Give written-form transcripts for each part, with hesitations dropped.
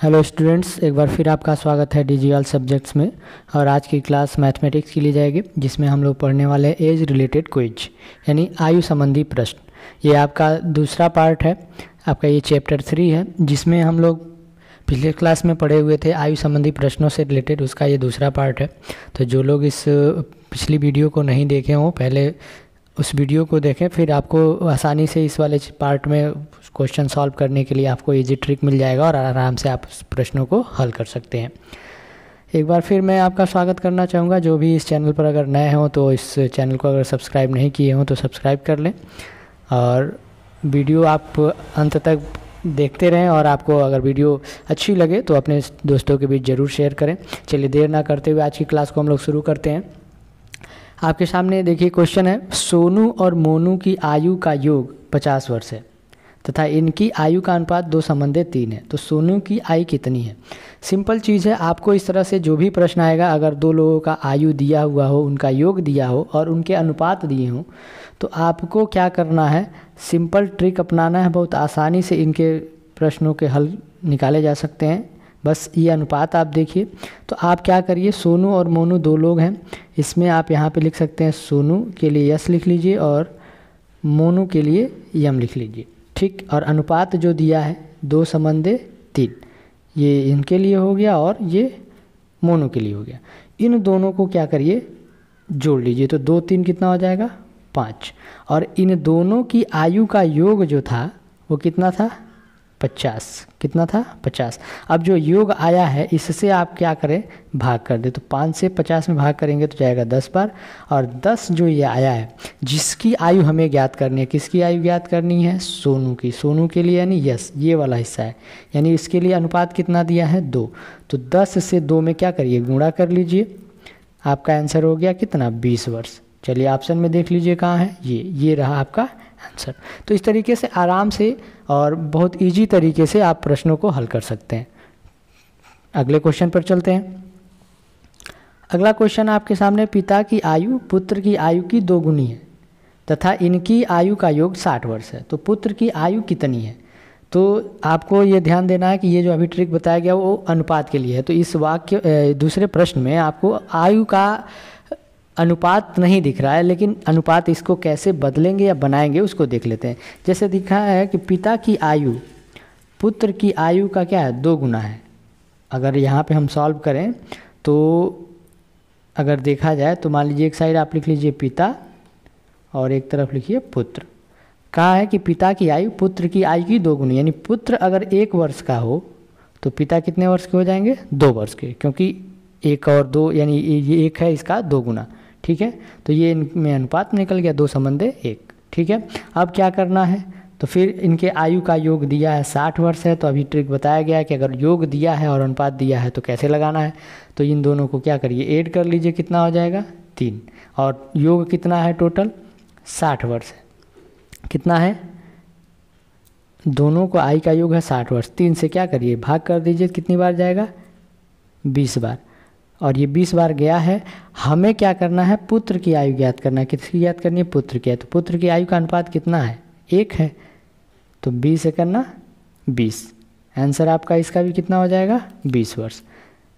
Hello students, एक बार फिर आपका स्वागत है डिजिटल सब्जेक्ट्स में। और आज की क्लास मैथमेटिक्स की ली जाएगी, जिसमें हम लोग पढ़ने वाले हैं एज रिलेटेड क्विज, यानी आयु संबंधी प्रश्न। ये आपका दूसरा पार्ट है, आपका ये चैप्टर 3 है, जिसमें हम लोग पिछले क्लास में पढ़े हुए थे आयु संबंधी प्रश्नों से रिलेटेड, उसका ये दूसरा पार्ट है। तो जो लोग इस पिछली वीडियो को नहीं देखे हों, पहले उस वीडियो को देखें, फिर आपको आसानी से इस वाले पार्ट में क्वेश्चन सॉल्व करने के लिए आपको इजी ट्रिक मिल जाएगा और आराम से आप उस प्रश्नों को हल कर सकते हैं। एक बार फिर मैं आपका स्वागत करना चाहूँगा। जो भी इस चैनल पर अगर नए हों तो इस चैनल को अगर सब्सक्राइब नहीं किए हों तो सब्सक्राइब कर लें, और वीडियो आप अंत तक देखते रहें। और आपको अगर वीडियो अच्छी लगे तो अपने दोस्तों के बीच ज़रूर शेयर करें। चलिए देर ना करते हुए आज की क्लास को हम लोग शुरू करते हैं। आपके सामने देखिए क्वेश्चन है, सोनू और मोनू की आयु का योग 50 वर्ष है तथा इनकी आयु का अनुपात 2:3 है, तो सोनू की आयु कितनी है। सिंपल चीज़ है, आपको इस तरह से जो भी प्रश्न आएगा, अगर दो लोगों का आयु दिया हुआ हो, उनका योग दिया हो और उनके अनुपात दिए हों, तो आपको क्या करना है, सिंपल ट्रिक अपनाना है। बहुत आसानी से इनके प्रश्नों के हल निकाले जा सकते हैं। बस ये अनुपात आप देखिए, तो आप क्या करिए, सोनू और मोनू दो लोग हैं, इसमें आप यहाँ पे लिख सकते हैं सोनू के लिए यस लिख लीजिए और मोनू के लिए यम लिख लीजिए, ठीक। और अनुपात जो दिया है 2:3, ये इनके लिए हो गया और ये मोनू के लिए हो गया। इन दोनों को क्या करिए, जोड़ लीजिए, तो 2 3 कितना हो जाएगा, 5। और इन दोनों की आयु का योग जो था वो कितना था, 50। कितना था, 50। अब जो योग आया है इससे आप क्या करें, भाग कर दे, तो 5 से 50 में भाग करेंगे तो जाएगा 10 बार। और 10 जो ये आया है, जिसकी आयु हमें ज्ञात करनी है, किसकी आयु ज्ञात करनी है, सोनू की। सोनू के लिए यानी यस, ये वाला हिस्सा है, यानी इसके लिए अनुपात कितना दिया है, 2। तो 10 से 2 में क्या करिए, गुणा कर लीजिए, आपका आंसर हो गया कितना, 20 वर्ष। चलिए ऑप्शन में देख लीजिए कहाँ है, ये रहा आपका आंसर। तो इस तरीके से आराम से और बहुत इजी तरीके से आप प्रश्नों को हल कर सकते हैं। अगले क्वेश्चन पर चलते हैं। अगला क्वेश्चन आपके सामने, पिता की आयु पुत्र की आयु की 2 गुनी है तथा इनकी आयु का योग 60 वर्ष है, तो पुत्र की आयु कितनी है। तो आपको ये ध्यान देना है कि ये जो अभी ट्रिक बताया गया वो अनुपात के लिए है। तो इस वाक्य दूसरे प्रश्न में आपको आयु का अनुपात नहीं दिख रहा है, लेकिन अनुपात इसको कैसे बदलेंगे या बनाएंगे उसको देख लेते हैं। जैसे दिखा है कि पिता की आयु पुत्र की आयु का क्या है, 2 गुना है। अगर यहाँ पे हम सॉल्व करें तो अगर देखा जाए तो मान लीजिए एक साइड आप लिख लीजिए पिता और एक तरफ लिखिए पुत्र। कहा है कि पिता की आयु पुत्र की आयु की 2 गुनी, यानी पुत्र अगर 1 वर्ष का हो तो पिता कितने वर्ष के हो जाएंगे, 2 वर्ष के, क्योंकि 1 और 2 यानी ये 1 है, इसका 2 गुना, ठीक है। तो ये इनमें अनुपात निकल गया 2:1, ठीक है। अब क्या करना है, तो फिर इनके आयु का योग दिया है 60 वर्ष है, तो अभी ट्रिक बताया गया है कि अगर योग दिया है और अनुपात दिया है तो कैसे लगाना है। तो इन दोनों को क्या करिए, ऐड कर लीजिए, कितना हो जाएगा, 3। और योग कितना है, टोटल 60 वर्ष है। कितना है, दोनों को आयु का योग है 60 वर्ष, 3 से क्या करिए, भाग कर दीजिए, कितनी बार जाएगा, 20 बार। और ये 20 बार गया है। हमें क्या करना है, पुत्र की आयु ज्ञात करना है। किसकी ज्ञात करनी है, पुत्र की। तो पुत्र की आयु का अनुपात कितना है, 1 है, तो 20 से करना 20। आंसर आपका इसका भी कितना हो जाएगा, 20 वर्ष।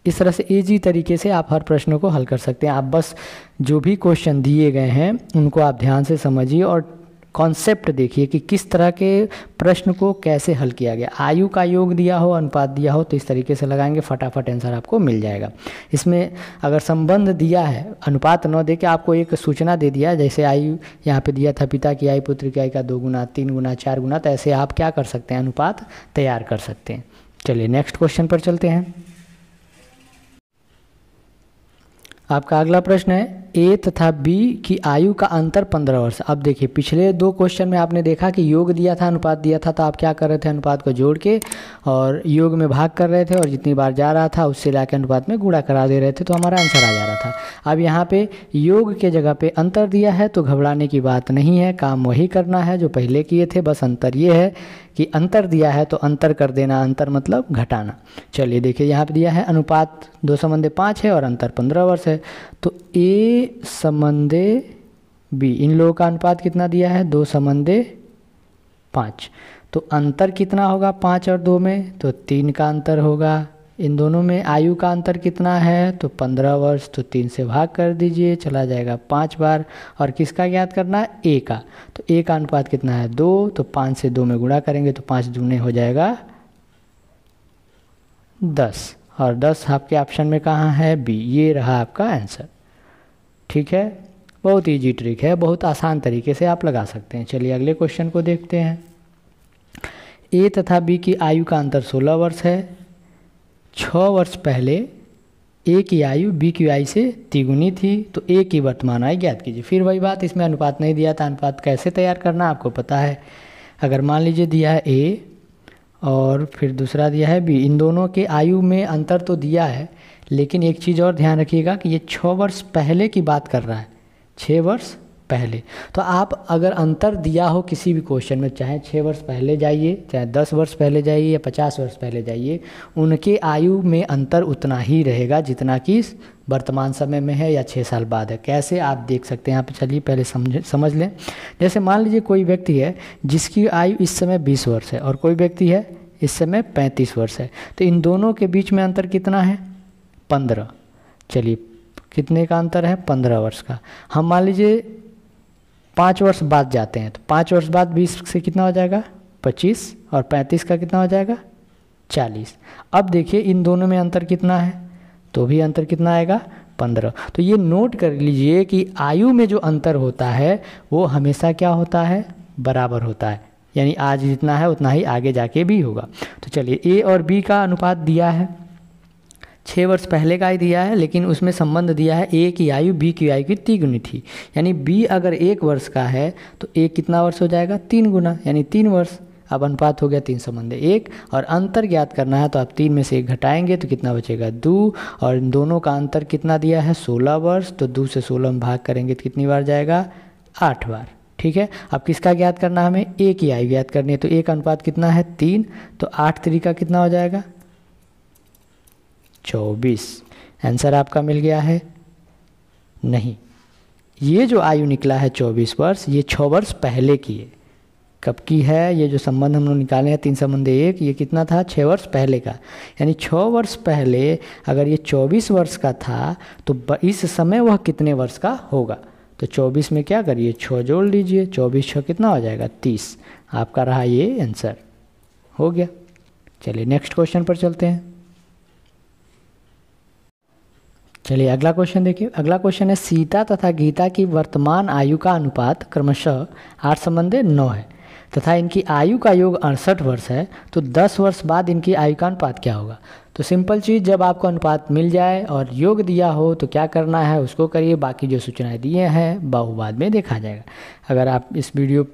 इस तरह से इजी तरीके से आप हर प्रश्नों को हल कर सकते हैं। आप बस जो भी क्वेश्चन दिए गए हैं उनको आप ध्यान से समझिए और कॉन्सेप्ट देखिए कि किस तरह के प्रश्न को कैसे हल किया गया। आयु का योग दिया हो, अनुपात दिया हो, तो इस तरीके से लगाएंगे, फटाफट आंसर आपको मिल जाएगा। इसमें अगर संबंध दिया है, अनुपात न दे के आपको एक सूचना दे दिया, जैसे आयु यहाँ पे दिया था, पिता की आयु पुत्र की आयु का 2 गुना, 3 गुना, 4 गुना, तो ऐसे आप क्या कर सकते हैं, अनुपात तैयार कर सकते हैं। चलिए नेक्स्ट क्वेश्चन पर चलते हैं। आपका अगला प्रश्न है, ए तथा बी की आयु का अंतर 15 वर्ष। अब देखिए पिछले 2 क्वेश्चन में आपने देखा कि योग दिया था, अनुपात दिया था, तो आप क्या कर रहे थे, अनुपात को जोड़ के और योग में भाग कर रहे थे और जितनी बार जा रहा था उससे लाके अनुपात में गुणा करा दे रहे थे, तो हमारा आंसर आ जा रहा था। अब यहाँ पे योग के जगह पे अंतर दिया है, तो घबराने की बात नहीं है, काम वही करना है जो पहले किए थे, बस अंतर ये है कि अंतर दिया है तो अंतर कर देना, अंतर मतलब घटाना। चलिए देखिए यहाँ पे दिया है अनुपात 2:5 है और अंतर 15 वर्ष है, तो ए संबंधे बी, इन लोगों का अनुपात कितना दिया है, 2:5। तो अंतर कितना होगा 5 और 2 में, तो 3 का अंतर होगा। इन दोनों में आयु का अंतर कितना है, तो 15 वर्ष, तो 3 से भाग कर दीजिए, चला जाएगा 5 बार। और किसका ज्ञात करना है, ए का। तो ए का अनुपात कितना है 2, तो 5 से 2 में गुणा करेंगे तो 5 दूने हो जाएगा 10, और 10 आपके ऑप्शन में कहाँ है, बी। ये रहा आपका आंसर। ठीक है, बहुत इजी ट्रिक है, बहुत आसान तरीके से आप लगा सकते हैं। चलिए अगले क्वेश्चन को देखते हैं। ए तथा बी की आयु का अंतर 16 वर्ष है। 6 वर्ष पहले ए की आयु बी की आयु से तिगुनी थी, तो ए की वर्तमान आयु ज्ञात कीजिए। फिर वही बात, इसमें अनुपात नहीं दिया था, अनुपात कैसे तैयार करना आपको पता है। अगर मान लीजिए दिया है ए और फिर दूसरा दिया है बी, इन दोनों के आयु में अंतर तो दिया है, लेकिन एक चीज़ और ध्यान रखिएगा कि ये 6 वर्ष पहले की बात कर रहा है, 6 वर्ष पहले। तो आप अगर अंतर दिया हो किसी भी क्वेश्चन में, चाहे 6 वर्ष पहले जाइए, चाहे 10 वर्ष पहले जाइए या 50 वर्ष पहले जाइए, उनके आयु में अंतर उतना ही रहेगा जितना कि वर्तमान समय में है या 6 साल बाद है। कैसे आप देख सकते हैं यहाँ पे, चलिए पहले समझ लें। जैसे मान लीजिए कोई व्यक्ति है जिसकी आयु इस समय 20 वर्ष है और कोई व्यक्ति है इस समय 35 वर्ष है, तो इन दोनों के बीच में अंतर कितना है, 15। चलिए कितने का अंतर है, 15 वर्ष का। हम मान लीजिए 5 वर्ष बाद जाते हैं, तो 5 वर्ष बाद 20 से कितना हो जाएगा 25, और 35 का कितना हो जाएगा 40। अब देखिए इन दोनों में अंतर कितना है, तो भी अंतर कितना आएगा 15। तो ये नोट कर लीजिए कि आयु में जो अंतर होता है वो हमेशा क्या होता है, बराबर होता है, यानी आज जितना है उतना ही आगे जाके भी होगा। तो चलिए ए और बी का अनुपात दिया है, 6 वर्ष पहले का ही दिया है, लेकिन उसमें संबंध दिया है ए की आयु बी की आयु की 3 गुनी थी। यानी बी अगर 1 वर्ष का है तो ए कितना वर्ष हो जाएगा, 3 गुना, यानी 3 वर्ष। अब अनुपात हो गया 3 संबंध 1, और अंतर ज्ञात करना है तो आप 3 में से 1 घटाएंगे तो कितना बचेगा 2, और इन दोनों का अंतर कितना दिया है 16 वर्ष, तो 2 से 16 में भाग करेंगे तो कितनी बार जाएगा 8 बार। ठीक है, अब किसका ज्ञात करना है, हमें ए की आयु ज्ञात करनी है। तो ए का अनुपात कितना है 3, तो 8 तरीका कितना हो जाएगा 24। आंसर आपका मिल गया है, नहीं, ये जो आयु निकला है 24 वर्ष, ये 6 वर्ष पहले की है। कब की है, ये जो संबंध हम लोग निकाले हैं 3 संबंध 1, ये कितना था 6 वर्ष पहले का। यानी 6 वर्ष पहले अगर ये 24 वर्ष का था तो इस समय वह कितने वर्ष का होगा। तो 24 में क्या करिए 6 जोड़ लीजिए, 24 6 कितना हो जाएगा 30। आपका रहा ये आंसर, हो गया। चलिए नेक्स्ट क्वेश्चन पर चलते हैं। चलिए अगला क्वेश्चन देखिए। अगला क्वेश्चन है सीता तथा गीता की वर्तमान आयु का अनुपात क्रमशः 8 संबंध 9 है तथा इनकी आयु का योग 68 वर्ष है, तो 10 वर्ष बाद इनकी आयु का अनुपात क्या होगा। तो सिंपल चीज़, जब आपको अनुपात मिल जाए और योग दिया हो तो क्या करना है उसको करिए, बाकी जो सूचनाएं दिए हैं बहु बाद में देखा जाएगा। अगर आप इस वीडियो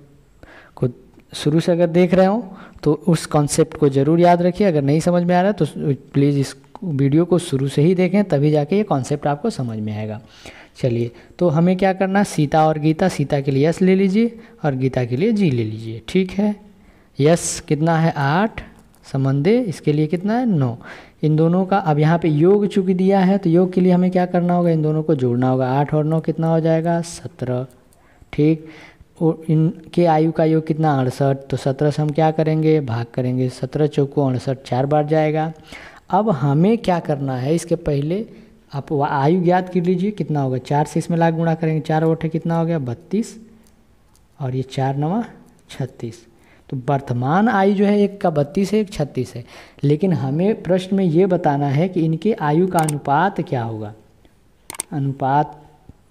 को शुरू से अगर देख रहे हो तो उस कॉन्सेप्ट को ज़रूर याद रखिए। अगर नहीं समझ में आ रहा है तो प्लीज़ इस वीडियो को शुरू से ही देखें, तभी जाके ये कॉन्सेप्ट आपको समझ में आएगा। चलिए तो हमें क्या करना, सीता और गीता, सीता के लिए यस ले लीजिए और गीता के लिए जी ले लीजिए। ठीक है, यस कितना है 8 संबंधे, इसके लिए कितना है 9। इन दोनों का अब यहाँ पे योग चूँकि दिया है तो योग के लिए हमें क्या करना होगा, इन दोनों को जोड़ना होगा। 8 और 9 कितना हो जाएगा 17। ठीक, और इनके आयु का योग कितना 68, तो 17 से हम क्या करेंगे भाग करेंगे, 17 चौको 68 4 बार जाएगा। अब हमें क्या करना है, इसके पहले आप आयु ज्ञात कर लीजिए कितना होगा, 4 से इसमें लाख गुणा करेंगे, 4 और 8 कितना हो गया 32, और ये 4 9 36। तो वर्तमान आयु जो है एक का 32 है, एक 36 है, लेकिन हमें प्रश्न में ये बताना है कि इनके आयु का अनुपात क्या होगा। अनुपात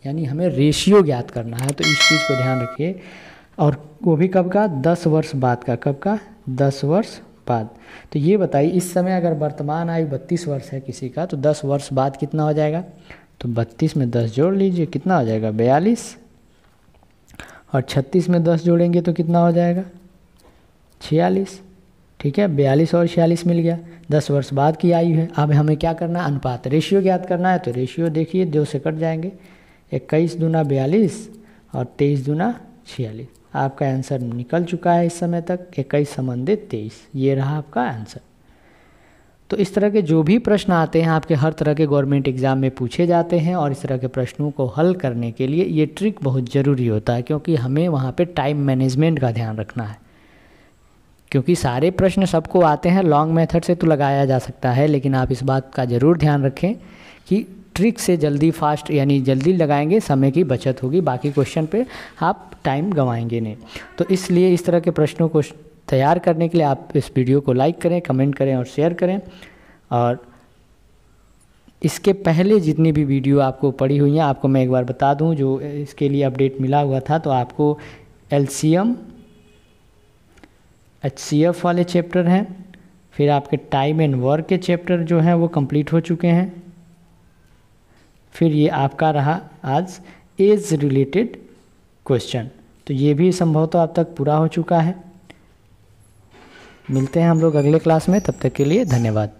यानी हमें रेशियो ज्ञात करना है, तो इस चीज़ को ध्यान रखिए। और वो भी कब का, 10 वर्ष बाद का। कब का, 10 वर्ष बाद। तो ये बताइए इस समय अगर वर्तमान आयु 32 वर्ष है किसी का, तो 10 वर्ष बाद कितना हो जाएगा। तो 32 में 10 जोड़ लीजिए, कितना हो जाएगा 42, और 36 में 10 जोड़ेंगे तो कितना हो जाएगा 46। ठीक है, 42 और 46 मिल गया, 10 वर्ष बाद की आयु है। अब हमें क्या करना है, अनुपात रेशियो ज्ञात करना है। तो रेशियो देखिए 2 से कट जाएंगे, 21 दूना 42 और 23 दूना 46। आपका आंसर निकल चुका है इस समय तक, 21 संबंधित 23। ये रहा आपका आंसर। तो इस तरह के जो भी प्रश्न आते हैं आपके हर तरह के गवर्नमेंट एग्जाम में पूछे जाते हैं, और इस तरह के प्रश्नों को हल करने के लिए ये ट्रिक बहुत ज़रूरी होता है, क्योंकि हमें वहाँ पे टाइम मैनेजमेंट का ध्यान रखना है। क्योंकि सारे प्रश्न सबको आते हैं, लॉन्ग मेथड से तो लगाया जा सकता है, लेकिन आप इस बात का ज़रूर ध्यान रखें कि ट्रिक से जल्दी फास्ट यानी जल्दी लगाएंगे, समय की बचत होगी, बाकी क्वेश्चन पे आप टाइम गंवाएंगे नहीं। तो इसलिए इस तरह के प्रश्नों को तैयार करने के लिए आप इस वीडियो को लाइक करें, कमेंट करें और शेयर करें। और इसके पहले जितनी भी वीडियो आपको पड़ी हुई हैं, आपको मैं एक बार बता दूं, जो इसके लिए अपडेट मिला हुआ था, तो आपको LCM HCF वाले चैप्टर हैं, फिर आपके टाइम एंड वर्क के चैप्टर जो हैं वो कंप्लीट हो चुके हैं, फिर ये आपका रहा आज एज रिलेटेड क्वेश्चन, तो ये भी संभवतः अब तक पूरा हो चुका है। मिलते हैं हम लोग अगले क्लास में, तब तक के लिए धन्यवाद।